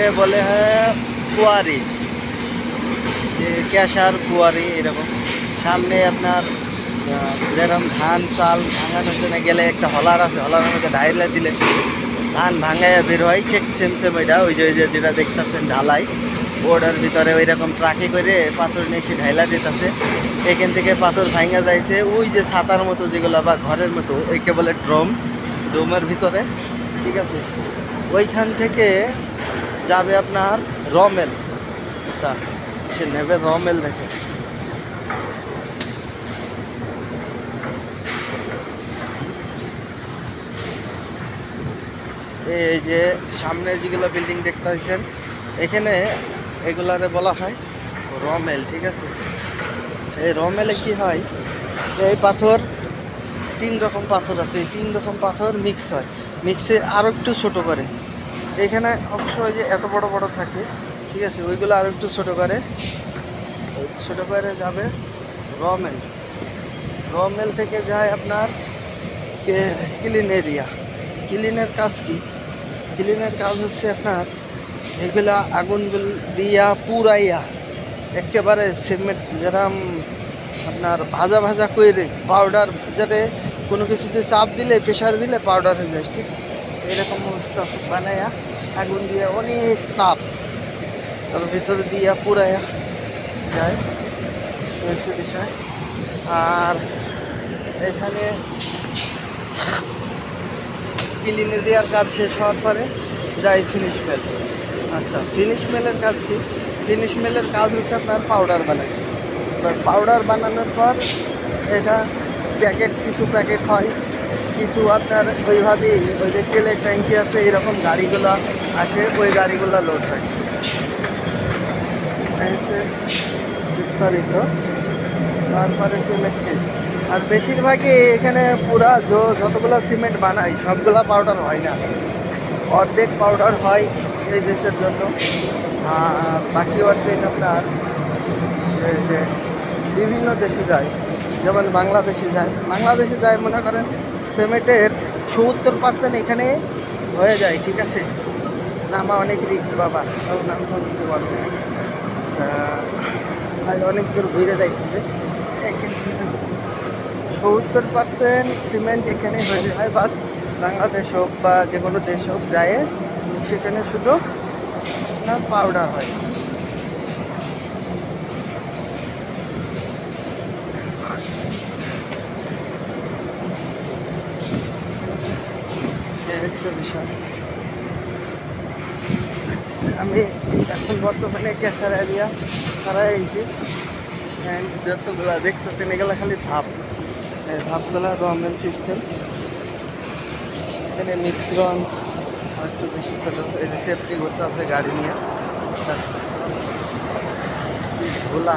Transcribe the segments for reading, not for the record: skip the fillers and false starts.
এটাকে বলে হয় কুয়ারি, যে ক্যাশার কুয়ারি এরকম। সামনে আপনার যেরকম ধান চাল ভাঙানোর জন্য গেলে একটা হলার আছে, হলারের মধ্যে ঢাইলা দিলে ধান ভাঙাইয়া বের হয়, ঠিক সেম সেম ওইটা, ওই যে যেটা দেখতেছেন ঢালাই, ওটার ভিতরে ওই রকম ট্রাকে করে পাথর নিয়ে এসে ঢাইলা দিতেছে। এখান থেকে পাথর ভাঙা যাইছে ওই যে ছাতার মতো যেগুলো বা ঘরের মতো, ওইকে বলে ড্রম, ড্রমের ভিতরে, ঠিক আছে। ওইখান থেকে যাবে আপনার রমেল। আচ্ছা, সে নেবে রমেল দেখে। এই যে সামনে যেগুলো বিল্ডিং দেখতে পাচ্ছেন, এখানে এগুলারে বলা হয় রমেল, ঠিক আছে। এই রমেলে কি হয়, এই পাথর তিন রকম পাথর আছে, এই তিন রকম পাথর মিক্স হয়, মিক্সে আরও একটু ছোটো করে। এখানে অবশ্য ওই যে এত বড় বড় থাকে, ঠিক আছে, ওইগুলো আরও একটু ছোটো করে, ছোটো করে যাবে রমেল। রমেল থেকে যায় আপনার ক্লিন এরিয়া। ক্লিনের কাজ কি? ক্লিনের কাজ হচ্ছে আপনার এগুলা আগুন দিয়া পুরাইয়া একেবারে সিমেন্ট যেরকম আপনার ভাজা ভাজা করে পাউডার, যাতে কোনো কিছুতে চাপ দিলে প্রেশার দিলে পাউডার হয়ে যায়, ঠিক এরকম অবস্থা বানাইয়া আগুন দিয়ে অনেক তাপ তার ভিতরে দিয়া পুরাইয়া যায়, হচ্ছে বিষয়। আর এখানে ক্লিনে দেওয়ার কাজ শেষ হওয়ার পরে যাই ফিনিশ মেল। আচ্ছা, ফিনিশ মেলের কাজ কি? ফিনিশ মেলের কাজ হচ্ছে আপনার পাউডার বানাই। পাউডার বানানোর পর এটা প্যাকেট, কিছু প্যাকেট হয়, কিছু আপনার ওইভাবেই ওই যে তেলের ট্যাঙ্কি আছে এরকম গাড়িগুলো আসে, ওই গাড়িগুলো লোড হয়। এসে বিস্তারিত, তারপরে সিমেন্ট শেষ। আর বেশিরভাগই এখানে পুরা যতগুলো সিমেন্ট বানাই সবগুলো পাউডার হয় না, অর্ধেক পাউডার হয় এই দেশের জন্য, আর বাকি অর্ধেক আপনার এই যে বিভিন্ন দেশে যায়, যেমন বাংলাদেশে যায়। বাংলাদেশে যায় মনে করেন সিমেন্টের 70% এখানে হয়ে যায়, ঠিক আছে। নামা অনেক রিক্স বাবা, নাম তো কিছু বলবে, অনেক দূর ঘুরে যাইতে হবে। 70% সিমেন্ট এখানে হয়ে যায়, বাস বাংলাদেশ হোক বা যে কোনো দেশ হোক যায়, সেখানে শুধু না পাউডার হয়। বিষয় আমি এখন বর্তমানে ক্যাশার এরিয়া ছাড়াই আইছি, যতগুলা দেখতেছেন এগুলা খালি ধাপ, ধাপগুলা রমেল সিস্টেম। এখানে মিক্স রঞ্চ একটু বেশি ছিল, এই যে সেফটি করতে আছে গাড়ি নিয়ে, ধুলা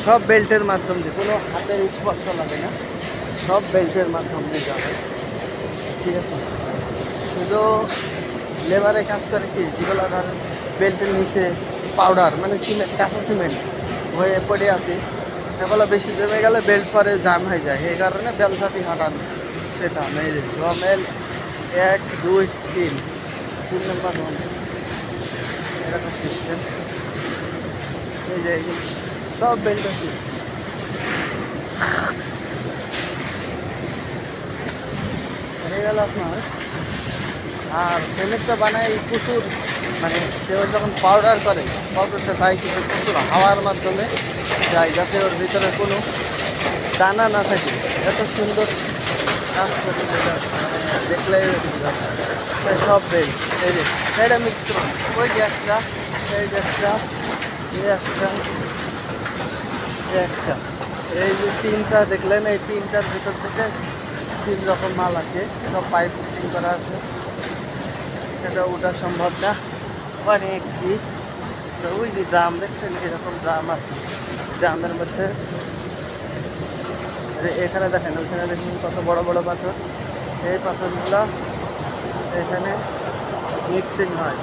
সব বেল্টের মাধ্যম দিয়ে, কোনো হাতের স্পর্শ লাগে না, সব বেল্টের মাধ্যম দিয়ে যাবে, ঠিক আছে। শুধু লেবারে কাজ করে কি, যেগুলো ধর বেল্টের নিচে পাউডার মানে সিমেন্ট, কাঁচা সিমেন্ট হয়ে পড়ে আছে, এগুলো বেশি জমে গেলে বেল্ট পরে জাম হয়ে যায়, এই কারণে বেলসাতি হাঁটানো, সেটা নেই। রমেল 1 2 3, 3 নম্বর রমেল, এরকম সিস্টেম। এই যে সব বেল্টের সিস্টেম। হয়ে গেল আপনার। আর সিমেন্টটা বানায় প্রচুর, মানে সে যখন পাউডার করে, পাউডারটা যায় কিন্তু প্রচুর হাওয়ার মাধ্যমে যায়, যাতে ওর ভিতরে কোনো দানা না থাকে। এত সুন্দর কাজ করে, যেটা দেখলে সব বেল। এই যে এটা মিক্স, ওই যে একটা, এই যে একটা, এই একটা, এই একটা, এই যে তিনটা দেখলেন, এই তিনটার ভিতর থেকে 3 রকম মাল আসে, সব পাইপ সেটিং করা আছে। এটা ওটা সম্ভব না, অনেক ঠিক। তো ওই যে ড্রাম দেখছেন, এরকম ড্রাম আছে, ড্রামের মধ্যে এখানে দেখেন, ওইখানে দেখুন কত বড় বড় পাথর, এই পাথরগুলো এখানে মিক্সিং হয়,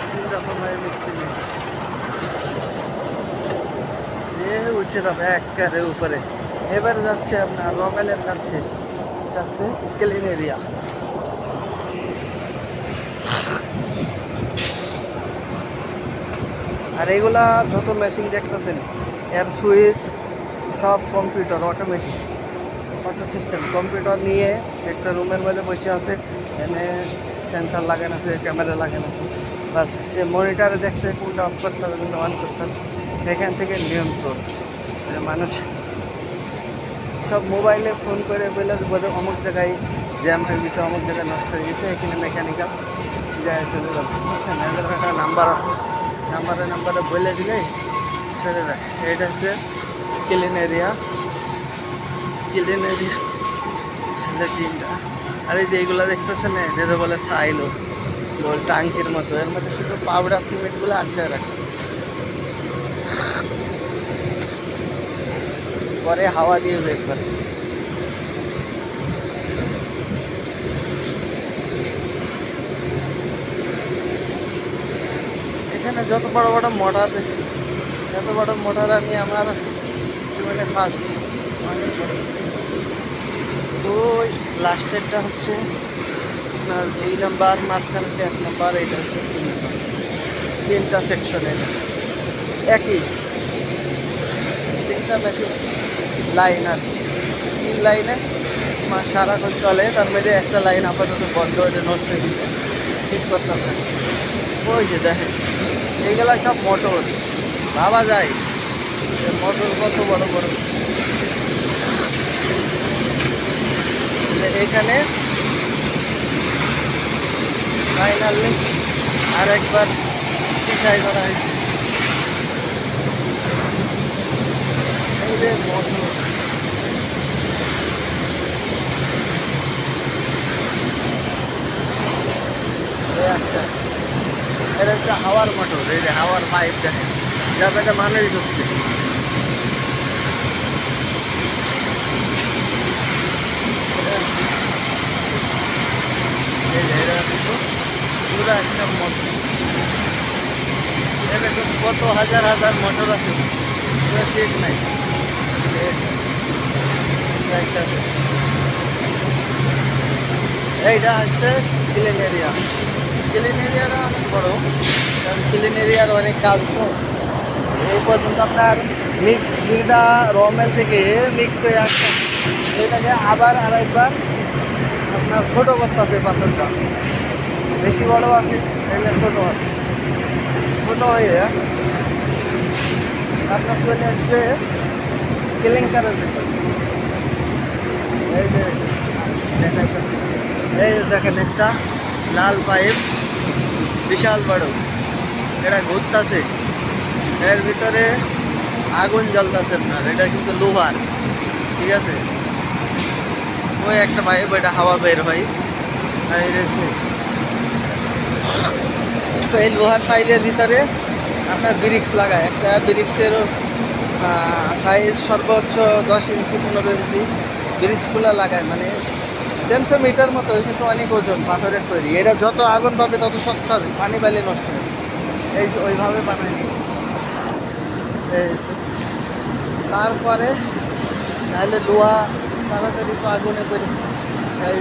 তিন রকমের মিক্সিং দিয়ে উঠে যাবে একেবারে উপরে। এবার যাচ্ছে আপনার রমেলের কাজ শেষ, এটা আছে ক্লিন এরিয়া। আর এগুলা যত মেশিন দেখতেছেন এর সুইচ সব computer automatic auto system. Computer নিয়ে একটা রুমের মধ্যে বসে আছে, এখানে সেন্সার লাগানো আছে, ক্যামেরা লাগানো আছে, বাস সে মনিটরে দেখছে কোনটা অফ করতে হবে কোনটা অন করতে হবে, এখান থেকে নিয়ন্ত্রণ। মানুষ সব মোবাইলে ফোন করে বলে বোধহয় অমুক জায়গায় জ্যাম হয়ে গেছে, অমুক জায়গায় নষ্ট হয়ে গেছে, এখানে মেকানিক্যাল যায় চলে যাবে, বুঝছেন? এদের একটা নাম্বার আছে, নাম্বারে বলে দিলেই ছেড়ে দেয়। এটা হচ্ছে ক্লিন এরিয়া। তিনটা। আর এই যে এইগুলো দেখতেছেন না, এটা বলে সাইলো, গোল টাঙ্কির মতো, এর মধ্যে শুধু পাউডার সিমেন্টগুলো আটকে রাখে, পরে হাওয়া দিয়ে বের করে। এখানে যত বড় বড় মোটর দেখছি, এত বড় মোটর আমি আমার জীবনে ফার্স্ট। অনেক বড়। তো লাস্টেরটা হচ্ছে আপনার 2 নাম্বার, মাঝখানেরটা 1 নাম্বার, এটা হচ্ছে 3 নাম্বার। 3টা সেকশনে একই 3টা মেশিন লাইন, আর 3 লাইনে সারাক্ষণ চলে। তার মধ্যে একটা লাইন আপাতত বন্ধ হয়ে নষ্ট হয়ে গেছে, ঠিক করতেছে। ওই যে দেখেন এইগুলা সব মোটর, ভাবা যায় মোটর কত বড় বড়। এখানে ফাইনালি আর একবার পিছাই করা হয়েছে। এই যে মোটর, একটা এটা হচ্ছে হাওয়ার মোটর। এই যে হাওয়ার পাইপ দেখেন, যাতে মানুষ ঢুকছে। এই যে এটা কিন্তু পুরো একটা মোটর, এরকম কত হাজার হাজার মোটর আছে, ঠিক নাই। এইটা হচ্ছে ক্লিন এরিয়া। ক্লিন এরিয়াটা অনেক বড়, কারণ ক্লিন এরিয়ার অনেক কাজ। তো এই পর্যন্ত আপনার মিক্স যেটা রমেল থেকে মিক্স হয়ে আসছে, এটাকে আবার আরেকবার আপনার ছোটো করতে আছে। পাথরটা বেশি বড় আছে, এগুলো ছোটো আছে, ছোটো হয়ে আপনার চলে আসবে কেলেঙ্কারের ভিতরে। এই যে দেখাইতেছে, এই দেখেন একটা লাল পাইপ, বিশাল বড়, এটা ঘুরতেছে, এর ভিতরে আগুন জ্বলতেছে আপনার। এটা কিন্তু লোহার, ঠিক আছে? ওই একটা পাইপ, এটা হাওয়া বের হয়। আর এই লোহার পাইপের ভিতরে আপনার ব্রিক্স লাগায়, একটা ব্রিক্সেরও সাইজ সর্বোচ্চ 10 ইঞ্চি 15 ইঞ্চি ব্রিক্সগুলো লাগায়, মানে সেন্সোমিটার মতো, কিন্তু অনেক ওজন, পাথরের তৈরি। এটা যত আগুন পাবে তত শক্ত হবে, পানি পাইলে নষ্ট হবে। এই ওইভাবে বানায়নি। তারপরে তাহলে লোহা তাড়াতাড়ি তো আগুনে পড়ে এই